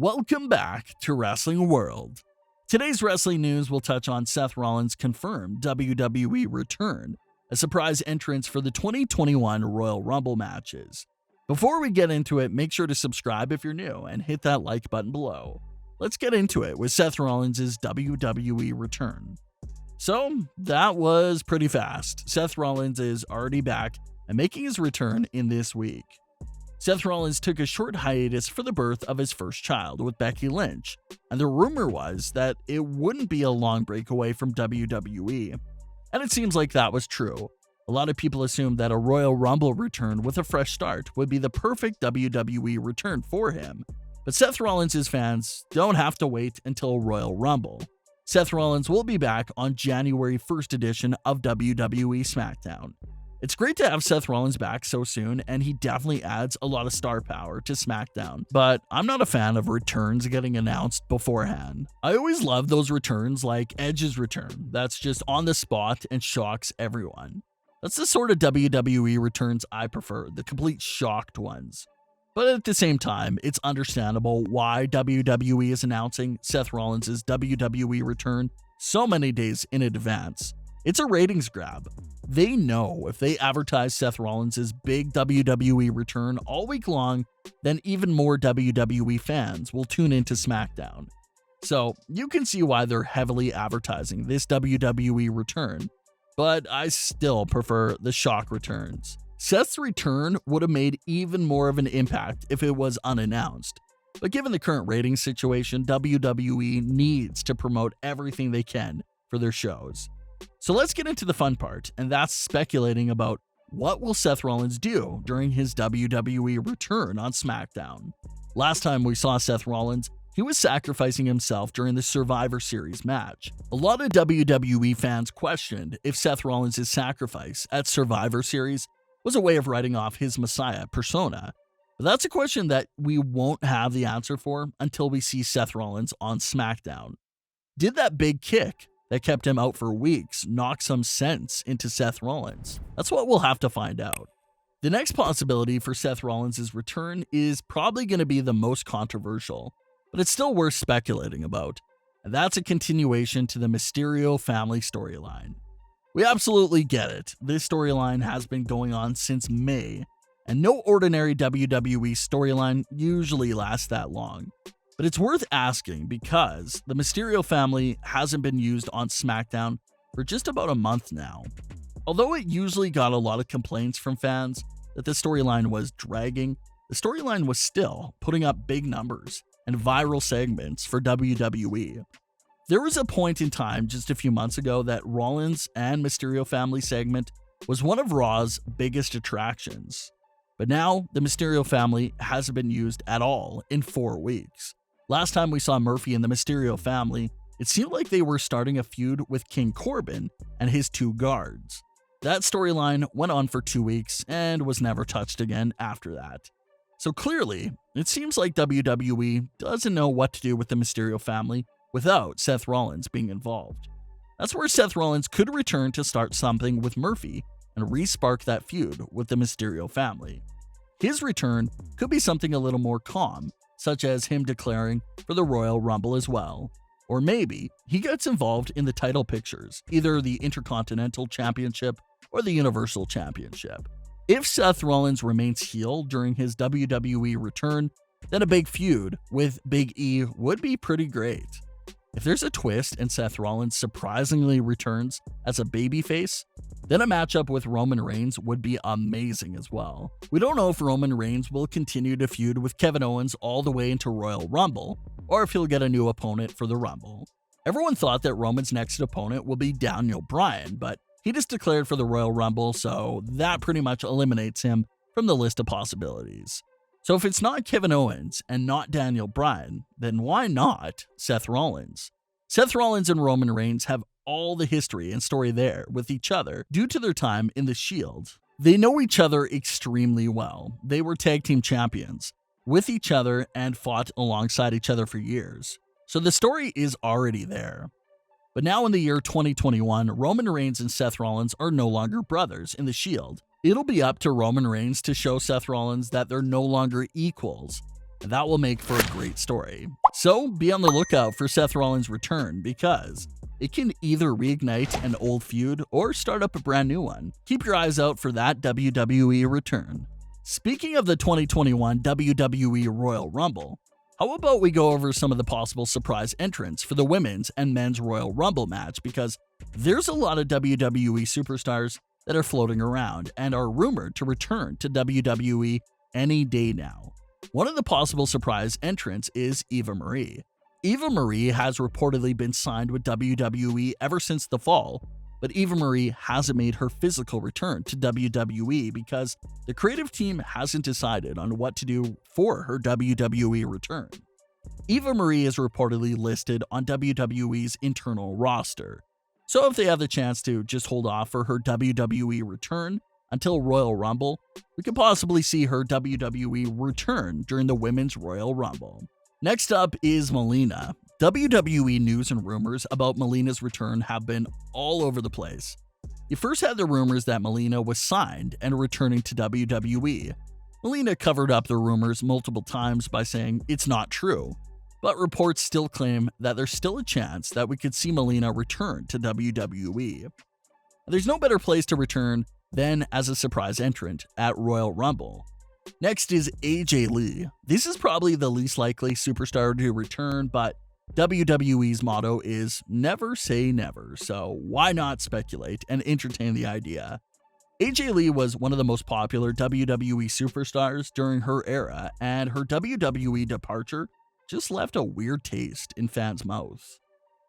Welcome back to Wrestling World. Today's wrestling news will touch on Seth Rollins' confirmed WWE return, a surprise entrance for the 2021 Royal Rumble matches. Before we get into it, make sure to subscribe if you're new and hit that like button below. Let's get into it with Seth Rollins' WWE return. So, that was pretty fast. Seth Rollins is already back and making his return in this week. Seth Rollins took a short hiatus for the birth of his first child with Becky Lynch, and the rumor was that it wouldn't be a long break away from WWE. And it seems like that was true. A lot of people assumed that a Royal Rumble return with a fresh start would be the perfect WWE return for him. But Seth Rollins' fans don't have to wait until Royal Rumble. Seth Rollins will be back on January 1st edition of WWE Smackdown. It's great to have Seth Rollins back so soon, and he definitely adds a lot of star power to SmackDown. But I'm not a fan of returns getting announced beforehand. I always love those returns like Edge's return that's just on the spot and shocks everyone. That's the sort of WWE returns I prefer, the complete shocked ones. But at the same time, it's understandable why WWE is announcing Seth Rollins' WWE return so many days in advance. It's a ratings grab. They know if they advertise Seth Rollins' big WWE return all week long, then even more WWE fans will tune into SmackDown. So you can see why they're heavily advertising this WWE return, but I still prefer the shock returns. Seth's return would have made even more of an impact if it was unannounced. But given the current ratings situation, WWE needs to promote everything they can for their shows. So let's get into the fun part, and that's speculating about what will Seth Rollins do during his WWE return on SmackDown. Last time we saw Seth Rollins, he was sacrificing himself during the Survivor Series match. A lot of WWE fans questioned if Seth Rollins' sacrifice at Survivor Series was a way of writing off his Messiah persona. But that's a question that we won't have the answer for until we see Seth Rollins on SmackDown. Did that big kick that kept him out for weeks knock some sense into Seth Rollins? That's what we'll have to find out. The next possibility for Seth Rollins' return is probably going to be the most controversial, but it's still worth speculating about, and that's a continuation to the Mysterio family storyline. We absolutely get it. This storyline has been going on since May, and no ordinary WWE storyline usually lasts that long. But it's worth asking because the Mysterio family hasn't been used on SmackDown for just about a month now. Although it usually got a lot of complaints from fans that the storyline was dragging, the storyline was still putting up big numbers and viral segments for WWE. There was a point in time just a few months ago that Rollins and Mysterio family segment was one of Raw's biggest attractions. But now the Mysterio family hasn't been used at all in 4 weeks. Last time we saw Murphy and the Mysterio family, it seemed like they were starting a feud with King Corbin and his 2 guards. That storyline went on for 2 weeks and was never touched again after that. So clearly, it seems like WWE doesn't know what to do with the Mysterio family without Seth Rollins being involved. That's where Seth Rollins could return to start something with Murphy and re-spark that feud with the Mysterio family. His return could be something a little more calm, such as him declaring for the Royal Rumble as well. Or maybe he gets involved in the title pictures, either the Intercontinental Championship or the Universal Championship. If Seth Rollins remains heel during his WWE return, then a big feud with Big E would be pretty great. If there's a twist and Seth Rollins surprisingly returns as a babyface, then a matchup with Roman Reigns would be amazing as well. We don't know if Roman Reigns will continue to feud with Kevin Owens all the way into Royal Rumble, or if he'll get a new opponent for the Rumble. Everyone thought that Roman's next opponent will be Daniel Bryan, but he just declared for the Royal Rumble, so that pretty much eliminates him from the list of possibilities. So if it's not Kevin Owens and not Daniel Bryan, then why not Seth Rollins? Seth Rollins and Roman Reigns have all the history and story there with each other due to their time in the Shield. They know each other extremely well. They were tag team champions with each other and fought alongside each other for years. So the story is already there. But now in the year 2021, Roman Reigns and Seth Rollins are no longer brothers in the Shield. It'll be up to Roman Reigns to show Seth Rollins that they're no longer equals and that will make for a great story. So be on the lookout for Seth Rollins' return, because it can either reignite an old feud or start up a brand new one. Keep your eyes out for that WWE return. Speaking of the 2021 WWE Royal Rumble, how about we go over some of the possible surprise entrants for the women's and men's Royal Rumble match, because there's a lot of WWE superstars that are floating around and are rumored to return to WWE any day now. One of the possible surprise entrants is Eva Marie. Eva Marie has reportedly been signed with WWE ever since the fall, but Eva Marie hasn't made her physical return to WWE because the creative team hasn't decided on what to do for her WWE return. Eva Marie is reportedly listed on WWE's internal roster, so if they have the chance to just hold off for her WWE return until Royal Rumble, we could possibly see her WWE return during the Women's Royal Rumble. Next up is Melina. WWE news and rumors about Melina's return have been all over the place. You first had the rumors that Melina was signed and returning to WWE. Melina covered up the rumors multiple times by saying it's not true, but reports still claim that there's still a chance that we could see Melina return to WWE. There's no better place to return than as a surprise entrant at Royal Rumble. Next is AJ Lee. This is probably the least likely superstar to return, but WWE's motto is never say never, so why not speculate and entertain the idea? AJ Lee was one of the most popular WWE superstars during her era, and her WWE departure just left a weird taste in fans' mouths.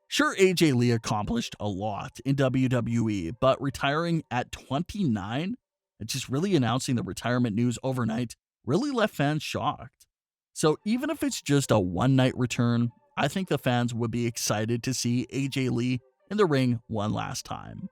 Sure, AJ Lee accomplished a lot in WWE, but retiring at 29 and just really announcing the retirement news overnight really left fans shocked. So even if it's just a one-night return, I think the fans would be excited to see AJ Lee in the ring one last time.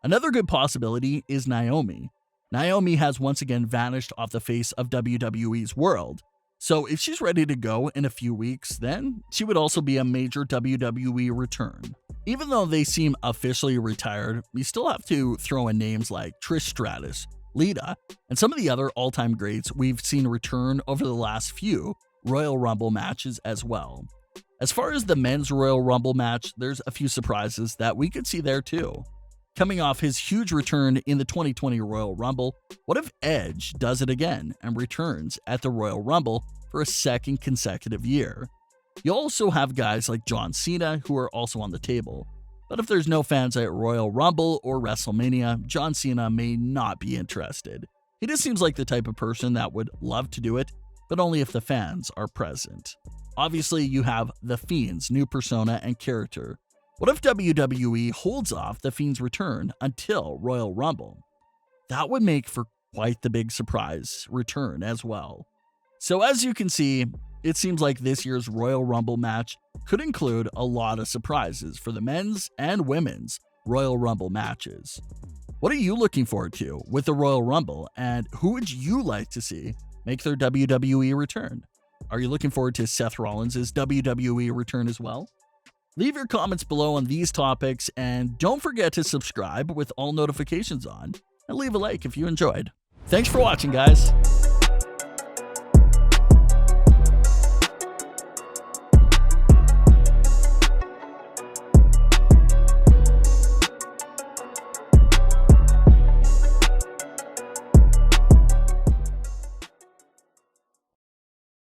Another good possibility is Naomi. Naomi has once again vanished off the face of WWE's world, so if she's ready to go in a few weeks, then she would also be a major WWE return. Even though they seem officially retired, you still have to throw in names like Trish Stratus, Lita, and some of the other all-time greats we've seen return over the last few Royal Rumble matches as well. As far as the men's Royal Rumble match, there's a few surprises that we could see there too. Coming off his huge return in the 2020 Royal Rumble, what if Edge does it again and returns at the Royal Rumble for a second consecutive year? You also have guys like John Cena who are also on the table. But if there's no fans at Royal Rumble or WrestleMania, John Cena may not be interested. He just seems like the type of person that would love to do it, but only if the fans are present. Obviously, you have The Fiend's new persona and character. What if WWE holds off The Fiend's return until Royal Rumble? That would make for quite the big surprise return as well. So as you can see, it seems like this year's Royal Rumble match could include a lot of surprises for the men's and women's Royal Rumble matches. What are you looking forward to with the Royal Rumble, and who would you like to see make their WWE return? Are you looking forward to Seth Rollins' WWE return as well? Leave your comments below on these topics, and don't forget to subscribe with all notifications on, and leave a like if you enjoyed. Thanks for watching, guys.